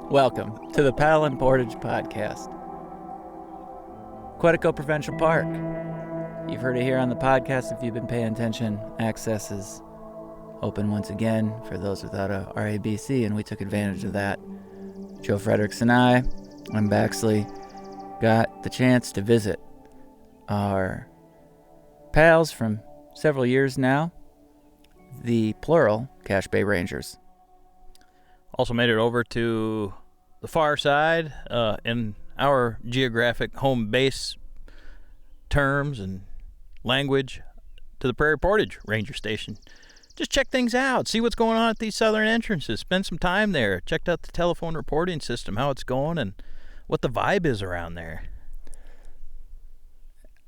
Welcome to the Paddle and Portage Podcast. Quetico Provincial Park. You've heard it here on the podcast if you've been paying attention. Access is open once again for those without a RABC, and we took advantage of that. Joe Fredericks and I'm Baxley, got the chance to visit our pals from several years now, the plural Cache Bay Rangers. Also made it over to the far side in our geographic home base terms and language to the Prairie Portage Ranger Station. Just check things out, see what's going on at these southern entrances, spend some time there, checked out the telephone reporting system, how it's going, and what the vibe is around there.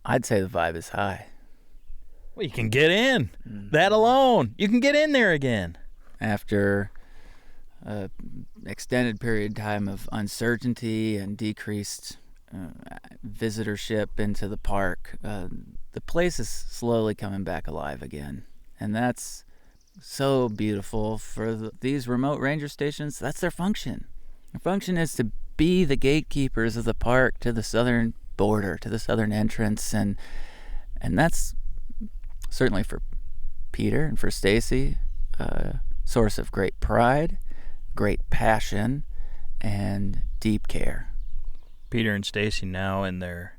I'd say the vibe is high. Well, you can get in. That alone. You can get in there again. After an extended period of time of uncertainty and decreased visitorship into the park, the place is slowly coming back alive again. And that's so beautiful for these remote ranger stations. That's their function. Their function is to be the gatekeepers of the park to the southern border, to the southern entrance. And that's certainly for Peter and for Stacy a source of great pride, great passion, and deep care. Peter and Stacy now in their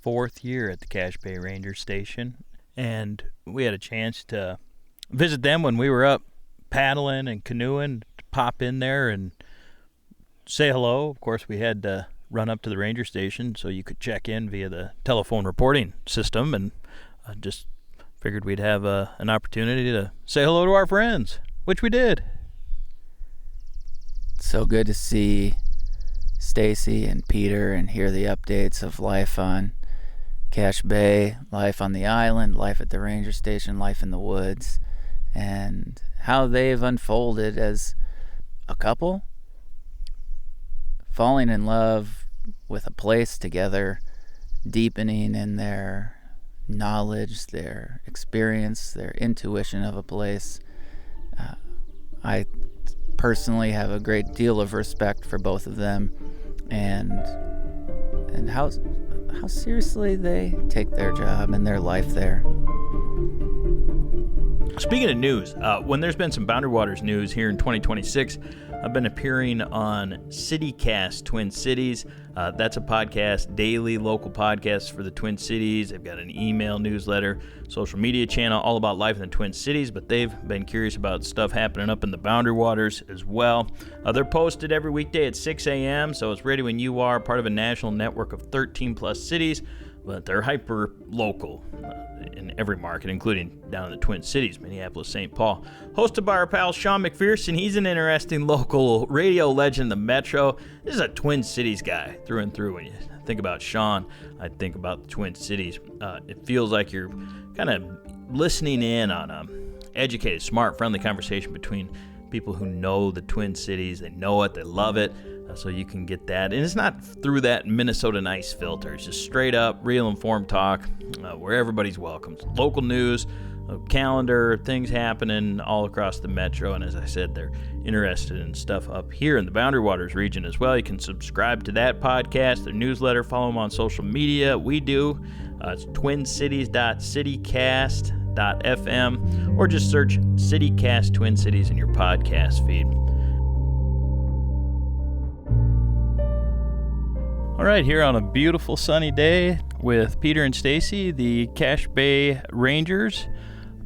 4th year at the Cache Bay Ranger Station, and we had a chance to visit them when we were up paddling and canoeing, to pop in there and say hello. Of course, we had to run up to the ranger station so you could check in via the telephone reporting system, and just figured we'd have an opportunity to say hello to our friends, which we did. So good to see Stacy and Peter and hear the updates of life on Cache Bay, life on the island, life at the ranger station, life in the woods, and how they've unfolded as a couple, falling in love with a place together, deepening in their knowledge, their experience, their intuition of a place. I personally have a great deal of respect for both of them, and how seriously they take their job and their life there. Speaking of news, when there's been some Boundary Waters news here in 2026, I've been appearing on CityCast Twin Cities. That's a podcast, daily local podcast for the Twin Cities. They've got an email newsletter, social media channel, all about life in the Twin Cities, but they've been curious about stuff happening up in the Boundary Waters as well. They're posted every weekday at 6 a.m., so it's ready when you are, part of a national network of 13-plus cities, but they're hyper-local in every market, including down in the Twin Cities, Minneapolis, St. Paul. Hosted by our pal Sean McPherson. He's an interesting local radio legend in the Metro. This is a Twin Cities guy through and through. When you think about Sean, I think about the Twin Cities. It feels like you're kind of listening in on a educated, smart, friendly conversation between people who know the Twin Cities. They know it, they love it. So you can get that. And it's not through that Minnesota nice filter. It's just straight up, real informed talk where everybody's welcome. Local news, calendar, things happening all across the Metro. And as I said, they're interested in stuff up here in the Boundary Waters region as well. You can subscribe to that podcast, their newsletter, follow them on social media. We do. It's twincities.citycast.fm, or just search CityCast Twin Cities in your podcast feed. All right, here on a beautiful sunny day with Peter and Stacy, the Cache Bay Rangers.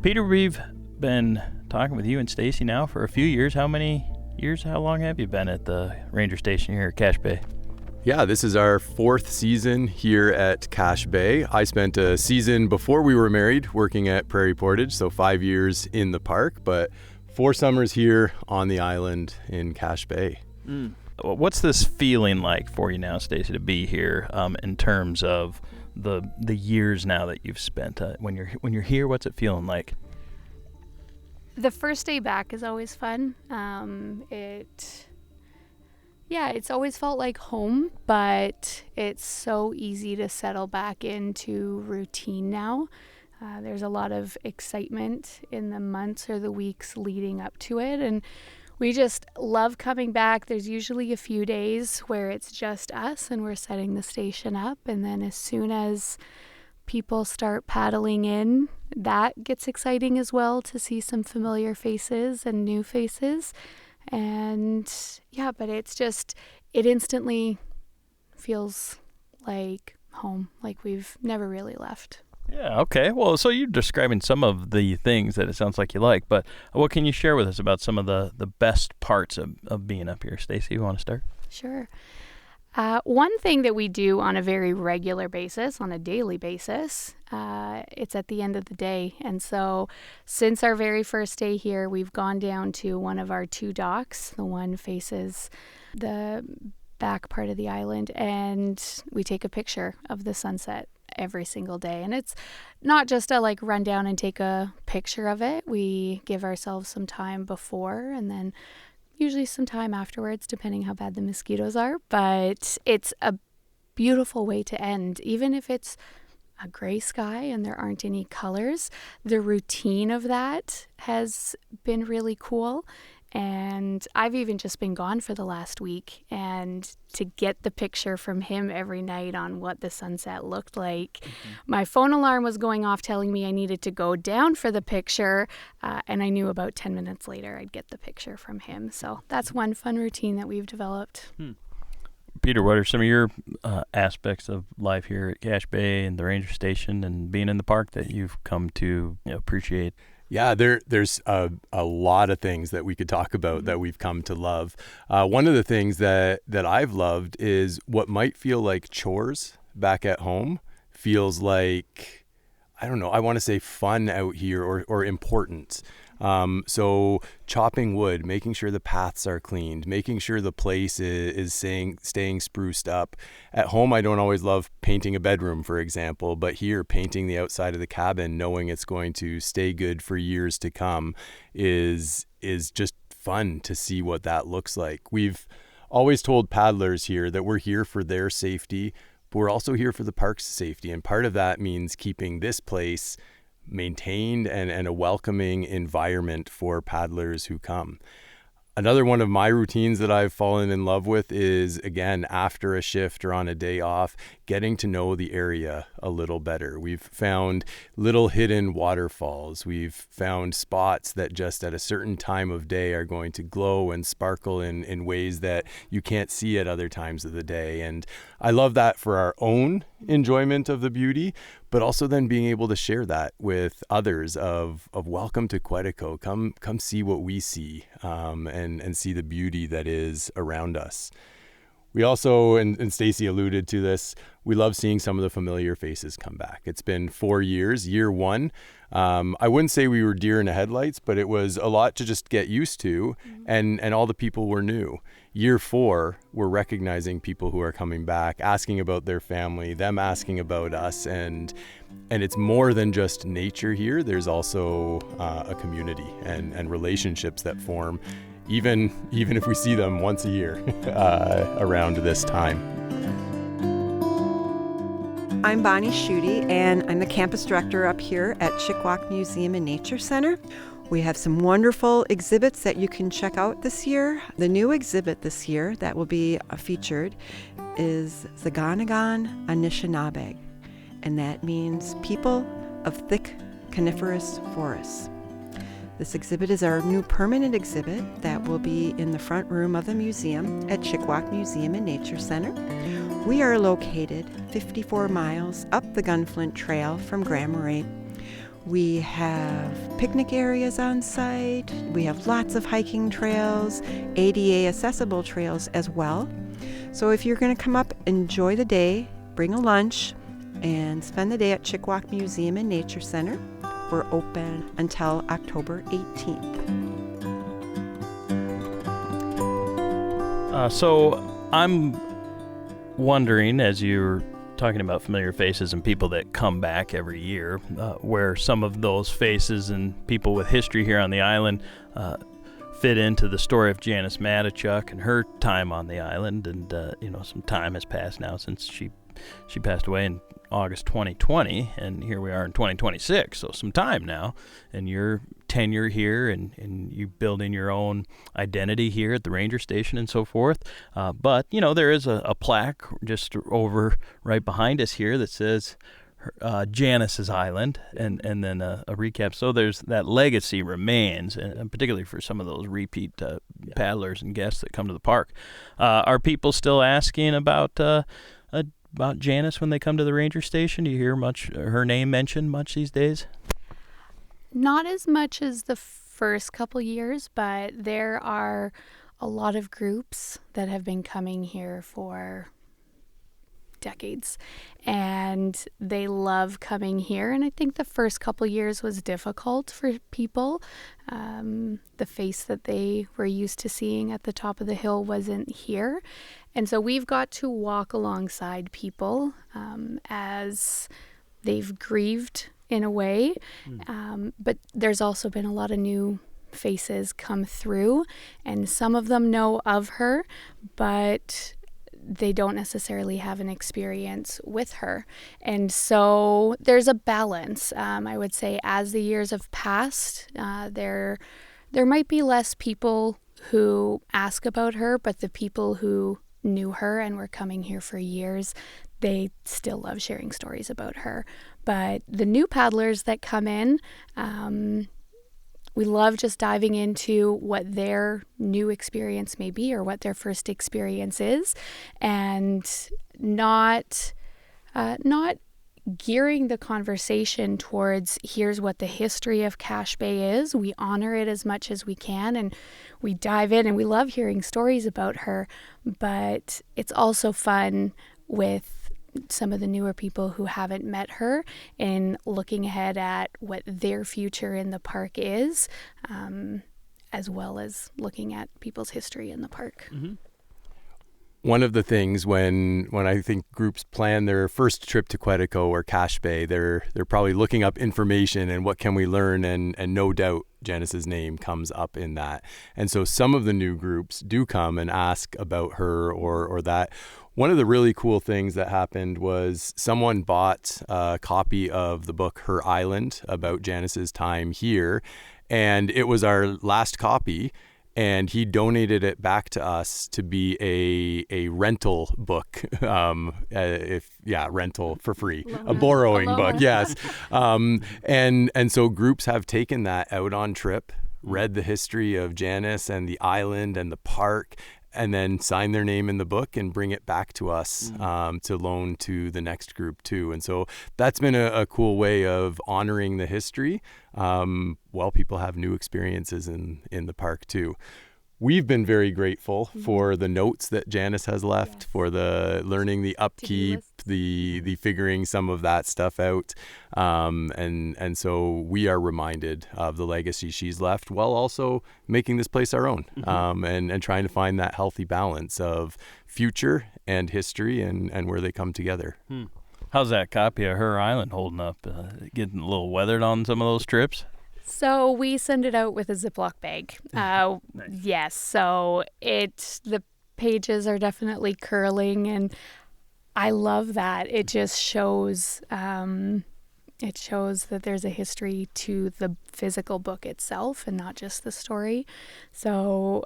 Peter, we've been talking with you and Stacy now for a few years. How many years, how long have you been at the ranger station here at Cache Bay? Yeah, this is our 4th season here at Cache Bay. I spent a season before we were married working at Prairie Portage, so 5 years in the park, but 4 summers here on the island in Cache Bay. What's this feeling like for you now, Stacy, to be here in terms of the years now that you've spent? When you're here, what's it feeling like? The first day back is always fun. It's always felt like home, but it's so easy to settle back into routine now. There's a lot of excitement in the months or the weeks leading up to it, and we just love coming back. There's usually a few days where it's just us and we're setting the station up. And then as soon as people start paddling in, that gets exciting as well, to see some familiar faces and new faces. And yeah, but it's just, it instantly feels like home, like we've never really left. Yeah, okay. Well, so you're describing some of the things that it sounds like you like, but what can you share with us about some of the best parts of being up here? Stacy, you want to start? Sure. One thing that we do on a very regular basis, on a daily basis, it's at the end of the day. And so since our very first day here, we've gone down to one of our 2 docks. The one faces the back part of the island, and we take a picture of the sunset every single day. And it's not just a run down and take a picture of it. We give ourselves some time before and then usually some time afterwards, depending how bad the mosquitoes are. But it's a beautiful way to end. Even if it's a gray sky and there aren't any colors, the routine of that has been really cool. And I've even just been gone for the last week, and to get the picture from him every night on what the sunset looked like. My phone alarm was going off telling me I needed to go down for the picture, and I knew about 10 minutes later I'd get the picture from him. So that's one fun routine that we've developed. Peter, what are some of your aspects of life here at Cache Bay and the Ranger Station and being in the park that you've come to appreciate? Yeah, there's a lot of things that we could talk about that we've come to love. One of the things that I've loved is what might feel like chores back at home feels like, I don't know, I want to say fun out here or important. So chopping wood, making sure the paths are cleaned, making sure the place is staying spruced up. At home, I don't always love painting a bedroom, for example, but here painting the outside of the cabin, knowing it's going to stay good for years to come is just fun to see what that looks like. We've always told paddlers here that we're here for their safety, but we're also here for the park's safety. And part of that means keeping this place maintained and a welcoming environment for paddlers who come. Another one of my routines that I've fallen in love with is, again, after a shift or on a day off, getting to know the area a little better. We've found little hidden waterfalls. We've found spots that just at a certain time of day are going to glow and sparkle in ways that you can't see at other times of the day. And I love that for our own enjoyment of the beauty, but also then being able to share that with others of welcome to Quetico. Come see what we see and see the beauty that is around us. We also, and Stacy alluded to this, we love seeing some of the familiar faces come back. It's been 4 years. Year 1, I wouldn't say we were deer in the headlights, but it was a lot to just get used to, and all the people were new. Year 4, we're recognizing people who are coming back, asking about their family, them asking about us, and it's more than just nature here. There's also a community and relationships that form, even if we see them once a year around this time. I'm Bonnie Schutte, and I'm the campus director up here at Chickawauk Museum and Nature Center. We have some wonderful exhibits that you can check out this year. The new exhibit this year that will be featured is Zaganagan Anishinaabe, and that means people of thick coniferous forests. This exhibit is our new permanent exhibit that will be in the front room of the museum at Chickawauk Museum and Nature Center. We are located 54 miles up the Gunflint Trail from Grand Marais. We have picnic areas on site. We have lots of hiking trails, ADA accessible trails as well. So if you're going to come up, enjoy the day, bring a lunch, and spend the day at Chickawauk Museum and Nature Center. We're open until October 18th. So I'm wondering, as you're talking about familiar faces and people that come back every year, where some of those faces and people with history here on the island fit into the story of Janice Matichuk and her time on the island. And, some time has passed now since she passed away in August 2020, and here we are in 2026, so some time now, and you're tenure here and you building your own identity here at the ranger station and so forth. But, there is a plaque just over right behind us here that says Janice's Island, and then a recap. So there's that legacy remains, and particularly for some of those repeat paddlers and guests that come to the park. Are people still asking about Janice when they come to the ranger station? Do you hear her name mentioned much these days? Not as much as the first couple years, but there are a lot of groups that have been coming here for decades, and they love coming here. And I think the first couple years was difficult for people. The face that they were used to seeing at the top of the hill wasn't here, and so we've got to walk alongside people as they've grieved in a way. But there's also been a lot of new faces come through, and some of them know of her, but they don't necessarily have an experience with her. And so there's a balance. I would say as the years have passed, there might be less people who ask about her, but the people who knew her and were coming here for years, they still love sharing stories about her. But the new paddlers that come in, we love just diving into what their new experience may be or what their first experience is, and not gearing the conversation towards here's what the history of Cache Bay is. We honor it as much as we can, and we dive in, and we love hearing stories about her, but it's also fun with some of the newer people who haven't met her and looking ahead at what their future in the park is, as well as looking at people's history in the park. Mm-hmm. One of the things when I think groups plan their first trip to Quetico or Cache Bay, they're probably looking up information and what can we learn, and no doubt Janice's name comes up in that. And so some of the new groups do come and ask about her or that. One of the really cool things that happened was someone bought a copy of the book Her Island about Janice's time here, and it was our last copy, and he donated it back to us to be a rental book, rental for free, a borrowing book, yes. And so groups have taken that out on trip, read the history of Janice and the island and the park, and then sign their name in the book and bring it back to us to loan to the next group too. And so that's been a cool way of honoring the history while people have new experiences in the park too. We've been very grateful for the notes that Janice has left, for the learning the upkeep, the figuring some of that stuff out. And so we are reminded of the legacy she's left while also making this place our own, and trying to find that healthy balance of future and history and where they come together. How's that copy of Her Island holding up? Getting a little weathered on some of those trips? So we send it out with a Ziploc bag. Nice. Yes, so the pages are definitely curling, and I love that. It just shows that there's a history to the physical book itself and not just the story. So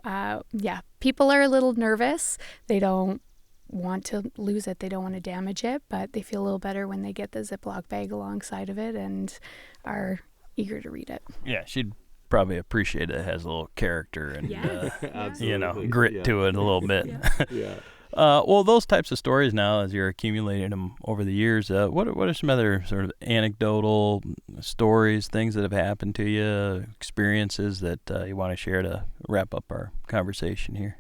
people are a little nervous. They don't want to lose it. They don't want to damage it, but they feel a little better when they get the Ziploc bag alongside of it and are eager to read it. Yeah, she'd probably appreciate it. It has a little character and grit to it a little bit. Well, those types of stories now, as you're accumulating them over the years, what are some other sort of anecdotal stories, things that have happened to you, experiences that you want to share to wrap up our conversation here?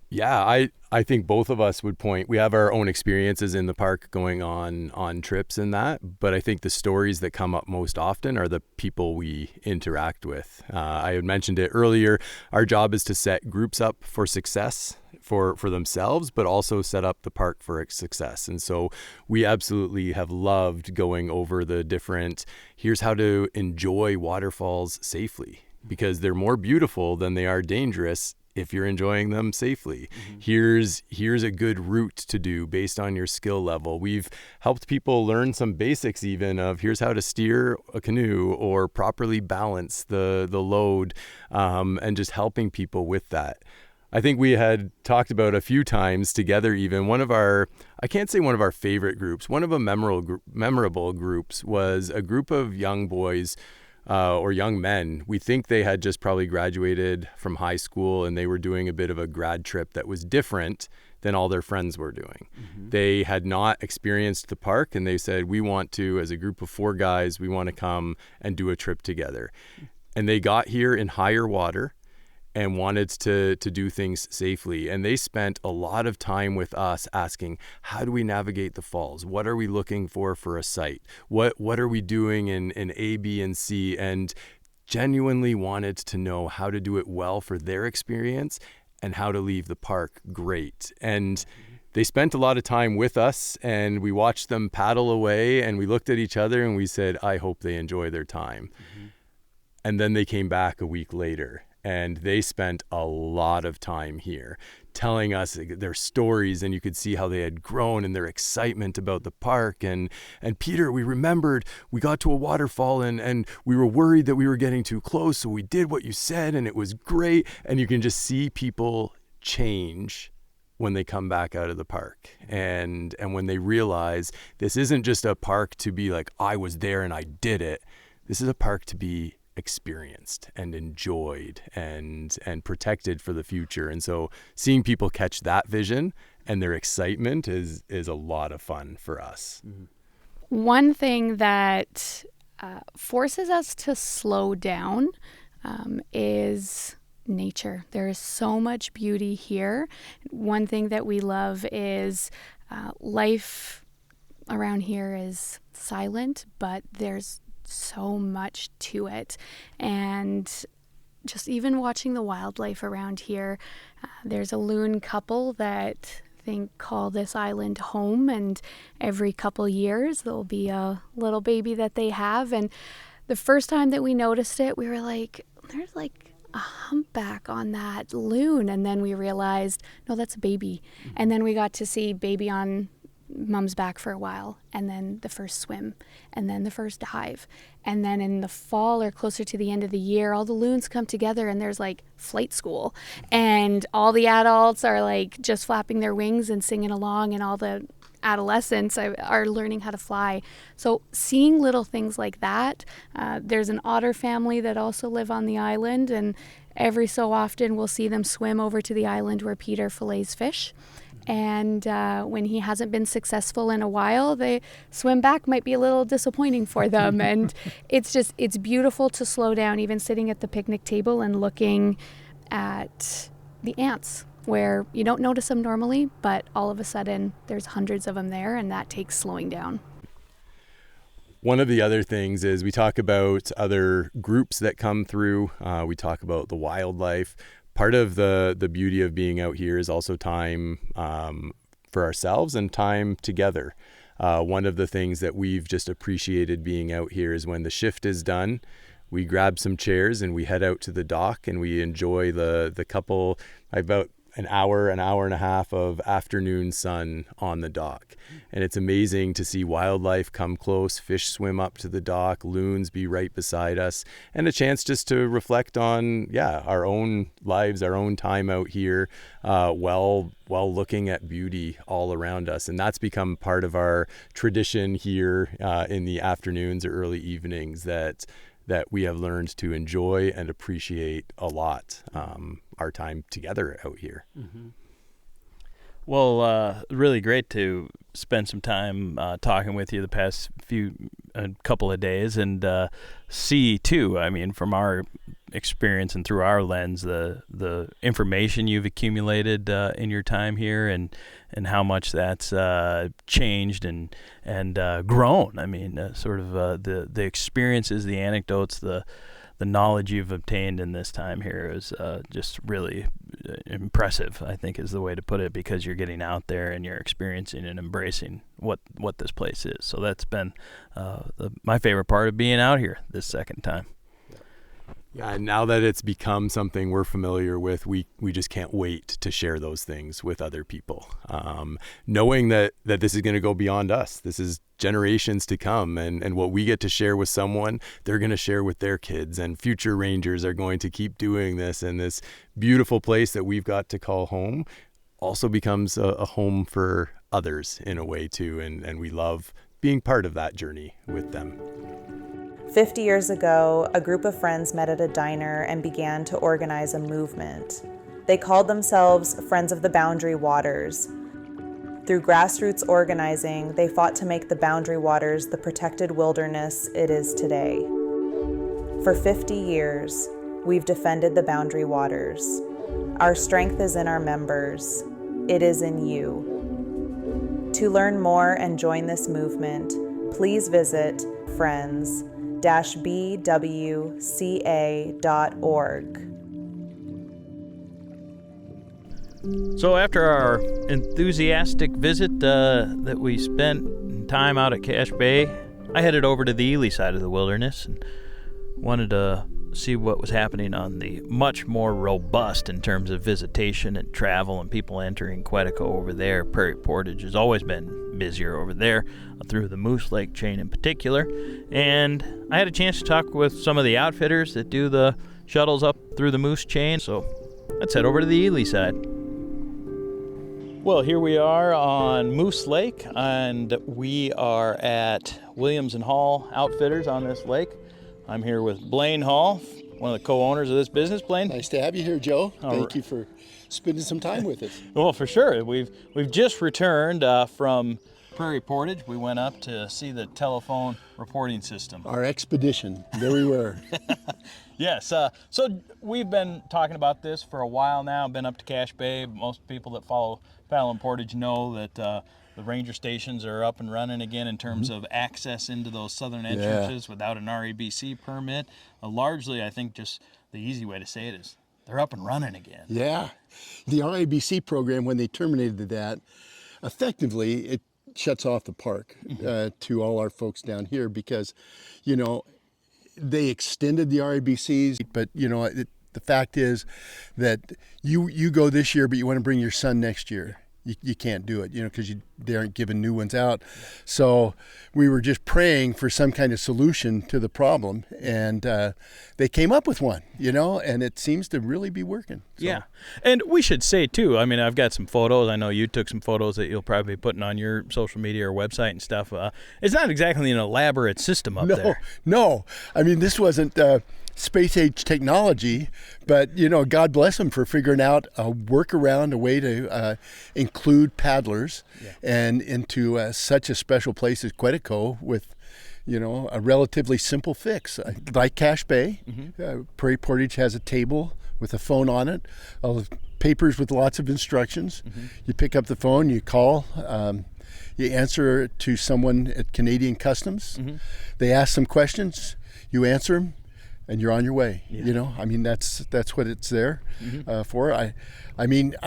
Yeah, I think both of us would point. We have our own experiences in the park going on trips and that, but I think the stories that come up most often are the people we interact with. I had mentioned it earlier. Our job is to set groups up for success for themselves, but also set up the park for its success. And so we absolutely have loved going over the different, here's how to enjoy waterfalls safely. because they're more beautiful than they are dangerous if you're enjoying them safely. Here's a good route to do based on your skill level. We've helped people learn some basics even of here's how to steer a canoe or properly balance the load, and just helping people with that. I think we had talked about a few times together even I can't say one of our favorite groups, one of the memorable groups was a group of young boys or young men. We think they had just probably graduated from high school and they were doing a bit of a grad trip that was different than all their friends were doing. They had not experienced the park and they said, we want to, as a group of 4 guys, we want to come and do a trip together. And they got here in higher water and wanted to do things safely. And they spent a lot of time with us asking, how do we navigate the falls? What are we looking for a site? What are we doing in A, B, and C? And genuinely wanted to know how to do it well for their experience and how to leave the park great. And they spent a lot of time with us and we watched them paddle away and we looked at each other and we said, I hope they enjoy their time. And then they came back a week later. And they spent a lot of time here telling us their stories, and you could see how they had grown and their excitement about the park. And Peter, we remembered we got to a waterfall and we were worried that we were getting too close. So we did what you said and it was great. And you can just see people change when they come back out of the park and when they realize this isn't just a park to be like, I was there and I did it. This is a park to be experienced and enjoyed and protected for the future. And so seeing people catch that vision and their excitement is a lot of fun for us. One thing that forces us to slow down is nature. There is so much beauty here. One thing that we love is life around here is silent, but there's so much to it. And just even watching the wildlife around here, there's a loon couple that I think call this island home, and every couple years there'll be a little baby that they have. And the first time that we noticed it, we were like, there's like a humpback on that loon, and then we realized, no, that's a baby. And then we got to see baby on mom's back for a while, and then the first swim, and then the first dive, and then in the fall or closer to the end of the year, all the loons come together and there's like flight school, and all the adults are like just flapping their wings and singing along, and all the adolescents are learning how to fly. So seeing little things like that, there's an otter family that also live on the island, and every so often we'll see them swim over to the island where Peter fillets fish. And when he hasn't been successful in a while, they swim back might be a little disappointing for them. And it's beautiful to slow down, even sitting at the picnic table and looking at the ants, where you don't notice them normally, but all of a sudden there's hundreds of them there, and that takes slowing down. One of the other things is we talk about other groups that come through. We talk about the wildlife. Part of the beauty of being out here is also time for ourselves and time together. One of the things that we've just appreciated being out here is when the shift is done, we grab some chairs and we head out to the dock and we enjoy the couple, about an hour and a half of afternoon sun on the dock. And it's amazing to see wildlife come close, fish swim up to the dock, loons be right beside us, and a chance just to reflect on, our own lives, our own time out here, while looking at beauty all around us. And that's become part of our tradition here in the afternoons or early evenings that we have learned to enjoy and appreciate a lot, our time together out here. Mm-hmm. Well, really great to spend some time talking with you the past couple of days, and see too, I mean, from our experience and through our lens, the information you've accumulated in your time here, and how much that's changed and grown. I mean, sort of the experiences, the anecdotes, the knowledge you've obtained in this time here is just really impressive, I think is the way to put it, because you're getting out there and you're experiencing and embracing what this place is. So that's been my favorite part of being out here this second time. Yeah, and now that it's become something we're familiar with, we just can't wait to share those things with other people. Knowing that this is going to go beyond us. This is generations to come, and what we get to share with someone, they're going to share with their kids, and future rangers are going to keep doing this, and this beautiful place that we've got to call home also becomes a home for others in a way too, and we love being part of that journey with them. 50 years ago, a group of friends met at a diner and began to organize a movement. They called themselves Friends of the Boundary Waters. Through grassroots organizing, they fought to make the Boundary Waters the protected wilderness it is today. For 50 years, we've defended the Boundary Waters. Our strength is in our members. It is in you. To learn more and join this movement, please visit friends-bwca.org. So after our enthusiastic visit that we spent time out at Cache Bay, I headed over to the Ely side of the wilderness and wanted to see what was happening on the much more robust in terms of visitation and travel and people entering Quetico over there. Prairie Portage has always been busier over there, through the Moose Lake chain in particular. And I had a chance to talk with some of the outfitters that do the shuttles up through the Moose chain. So let's head over to the Ely side. Well, here we are on Moose Lake, and we are at Williams and Hall Outfitters on this lake. I'm here with Blaine Hall, one of the co-owners of this business. Blaine? Nice to have you here, Joe. Thank you for spending some time with us. Well, for sure. We've just returned from Prairie Portage. We went up to see the telephone reporting system. Our expedition. There we were. Yes. So we've been talking about this for a while now. Been up to Cache Bay. Most people that follow Fallon Portage know that the ranger stations are up and running again in terms of access into those southern entrances without an RABC permit. Largely, I think just the easy way to say it is they're up and running again. Yeah. The RABC program, when they terminated that, effectively it shuts off the park to all our folks down here because, they extended the RABCs, but, the fact is that you go this year, but you want to bring your son next year. You can't do it, because they aren't giving new ones out. So we were just praying for some kind of solution to the problem, and they came up with one, and it seems to really be working. So. Yeah, and we should say, too, I've got some photos. I know you took some photos that you'll probably be putting on your social media or website and stuff. It's not exactly an elaborate system up there. No. This wasn't space age technology, but God bless them for figuring out a workaround, a way to include paddlers and into such a special place as Quetico with a relatively simple fix. Like Cache Bay, Prairie Portage has a table with a phone on it, papers with lots of instructions. You pick up the phone, you call, you answer to someone at Canadian Customs. They ask some questions, you answer them, and you're on your way. That's what it's there for. I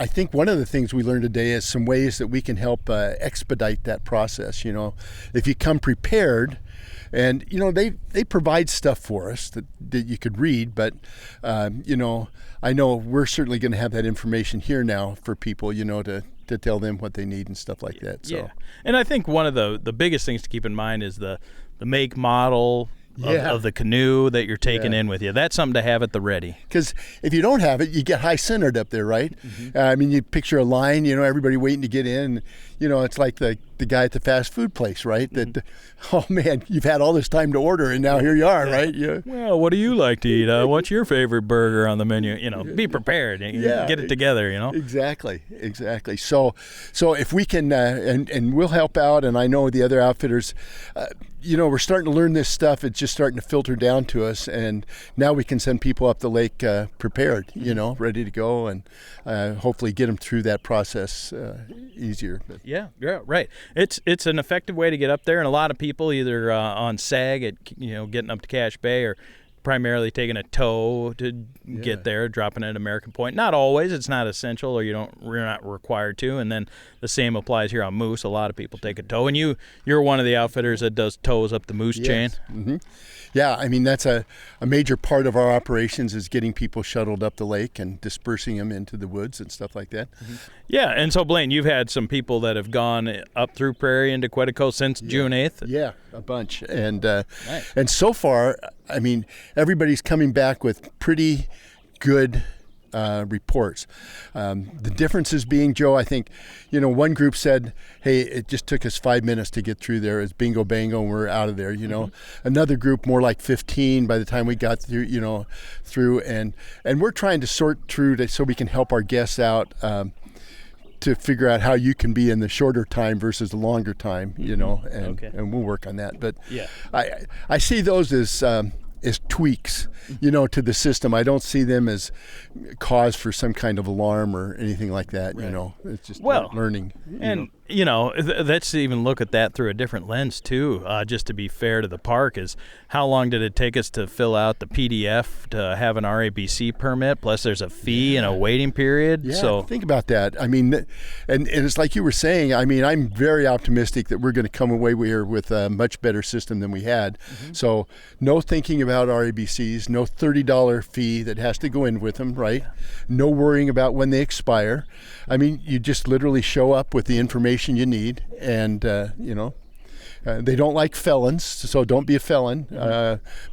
think one of the things we learned today is some ways that we can help expedite that process. If you come prepared, and they provide stuff for us that you could read, but I know we're certainly going to have that information here now for people, to tell them what they need and stuff like that. So. Yeah, and I think one of the biggest things to keep in mind is the make, model, of the canoe that you're taking in with you. That's something to have at the ready. Because if you don't have it, you get high-centered up there, right? You picture a line, everybody waiting to get in. It's like the guy at the fast food place, right? That, oh man, you've had all this time to order, and now here you are, right? Yeah. Well, what do you like to eat? What's your favorite burger on the menu? Be prepared. Get it together. Exactly. So if we can, and we'll help out, and I know the other outfitters. We're starting to learn this stuff. It's just starting to filter down to us, and now we can send people up the lake prepared, ready to go, and hopefully get them through that process easier. But. Yeah, right. It's an effective way to get up there, and a lot of people either on SAG at getting up to Cache Bay or primarily taking a tow to get there, dropping at American Point. Not always. It's not essential, or you're not required to. And then the same applies here on Moose. A lot of people take a tow. And you're one of the outfitters that does tows up the Moose chain. Mm-hmm. Yeah, I mean, that's a major part of our operations is getting people shuttled up the lake and dispersing them into the woods and stuff like that. Mm-hmm. Yeah, and so, Blaine, you've had some people that have gone up through Prairie into Quetico since June 8th? Yeah, a bunch. And nice. And so far, I mean, everybody's coming back with pretty good reports. The differences being, Joe, I think, one group said, hey, it just took us 5 minutes to get through there. It's bingo bango and we're out of there, Another group more like 15 by the time we got through, and we're trying to sort through so we can help our guests out to figure out how you can be in the shorter time versus the longer time, and we'll work on that. But yeah. I see those as tweaks, to the system. I don't see them as cause for some kind of alarm or anything like that. Right. It's just And learning. let's even look at that through a different lens too. Just to be fair to the park, is how long did it take us to fill out the PDF to have an RABC permit? Plus, there's a fee and a waiting period. Yeah, so think about that. I mean, and it's like you were saying. I mean, I'm very optimistic that we're going to come away here with a much better system than we had. Mm-hmm. So, no thinking about RABCs, no $30 fee that has to go in with them, right? No worrying about when they expire. I mean, you just literally show up with the information you need, and they don't like felons, so don't be a felon.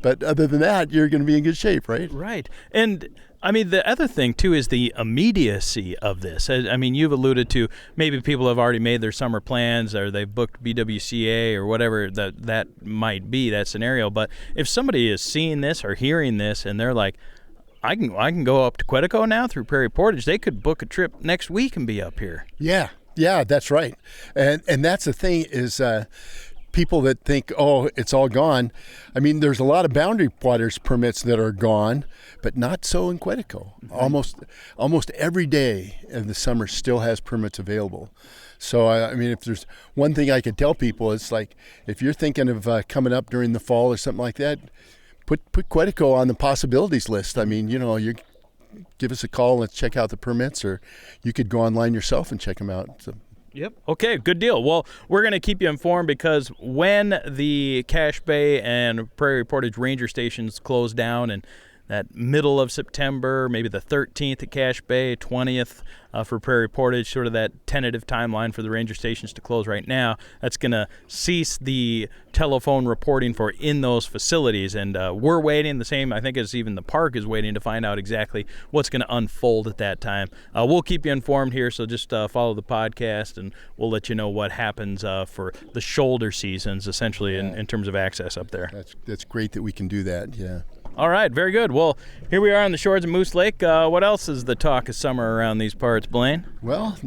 But other than that, you're going to be in good shape, right? Right. And I mean, the other thing too is the immediacy of this. I mean, you've alluded to maybe people have already made their summer plans, or they've booked BWCA or whatever that might be, that scenario. But if somebody is seeing this or hearing this and they're like, I can go up to Quetico now through Prairie Portage, they could book a trip next week and be up here. Yeah, that's right. And that's the thing is people that think, oh, it's all gone. I mean, there's a lot of boundary waters permits that are gone, but not so in Quetico. Mm-hmm. Almost every day in the summer still has permits available. So, I mean, if there's one thing I could tell people, it's like, if you're thinking of coming up during the fall or something like that, put Quetico on the possibilities list. I mean, you give us a call and let's check out the permits, or you could go online yourself and check them out. So. Yep. Okay, good deal. Well, we're going to keep you informed, because when the Cache Bay and Prairie Portage Ranger stations close down, and that middle of September, maybe the 13th at Cache Bay, 20th for Prairie Portage, sort of that tentative timeline for the ranger stations to close right now, that's going to cease the telephone reporting for in those facilities. And we're waiting, the same, I think, as even the park is waiting to find out exactly what's going to unfold at that time. We'll keep you informed here, so just follow the podcast, and we'll let you know what happens for the shoulder seasons, essentially, in terms of access up there. That's great that we can do that, yeah. All right, very good. Well, here we are on the shores of Moose Lake. What else is the talk of summer around these parts, Blaine? Well,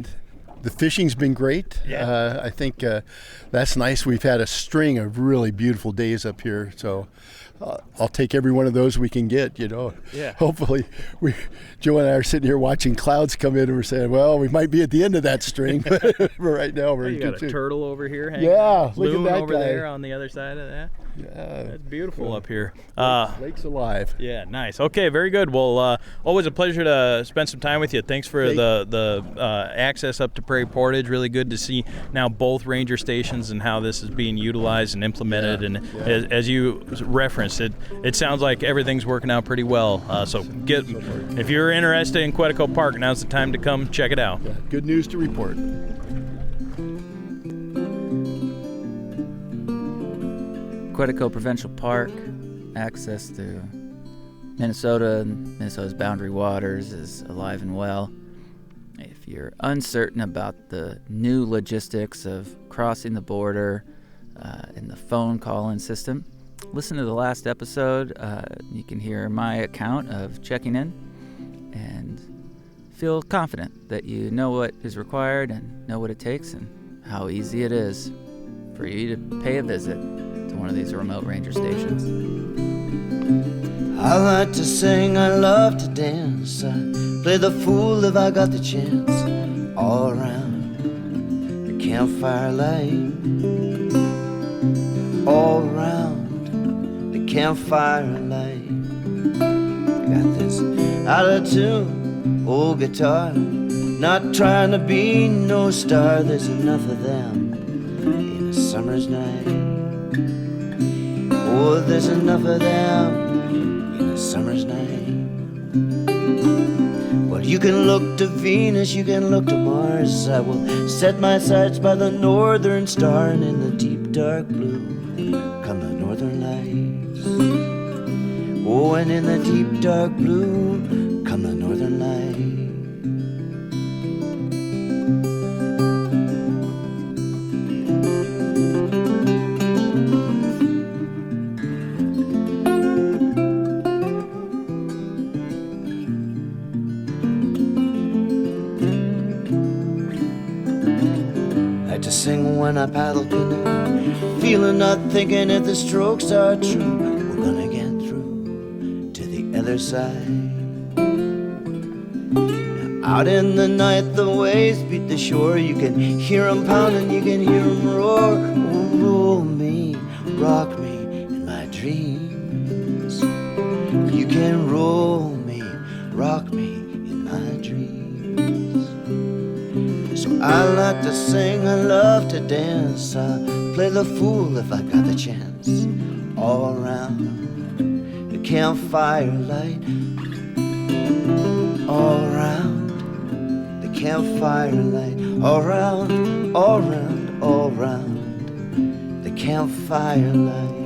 the fishing's been great. Yeah. I think that's nice. We've had a string of really beautiful days up here, so I'll take every one of those we can get, Yeah. Hopefully, Joe and I are sitting here watching clouds come in, and we're saying, well, we might be at the end of that string. But right now, we're in good shape. You got a turtle over here hanging look loon at that over guy. there on the other side of that. Yeah. That's beautiful up here. Lake's alive. Yeah, nice. Okay, very good. Well, always a pleasure to spend some time with you. Thanks for the access up to Prairie Portage. Really good to see now both ranger stations and how this is being utilized and implemented. As you referenced, it sounds like everything's working out pretty well. So if you're interested in Quetico Park, now's the time to come check it out. Yeah, good news to report. Quetico Provincial Park, access to Minnesota and Minnesota's boundary waters is alive and well. If you're uncertain about the new logistics of crossing the border and the phone call-in system, listen to the last episode. You can hear my account of checking in and feel confident that you know what is required and know what it takes and how easy it is for you to pay a visit to one of these remote ranger stations. I like to sing, I love to dance, I play the fool if I got the chance, all around the campfire light, all around the campfire light. got this out of tune old guitar. Not trying to be no star, there's enough of them in a summer's night. Oh, there's enough of them in a summer's night. Well, you can look to Venus, you can look to Mars. I will set my sights by the northern star, and in the deep dark blue come the northern lights. Oh, and in the deep dark blue come the northern lights. Sing when I paddle canoe, feeling not thinking if the strokes are true. We're gonna get through to the other side. Now, out in the night, the waves beat the shore. You can hear 'em pounding, you can hear 'em roar. Oh, roll me, rock me in my dreams. You can roll me, rock me in my dreams. So I like to sing, I love to dance. I play the fool if I got the chance. All around the campfire light. All around the campfire light. All round, all round, all round the campfire light.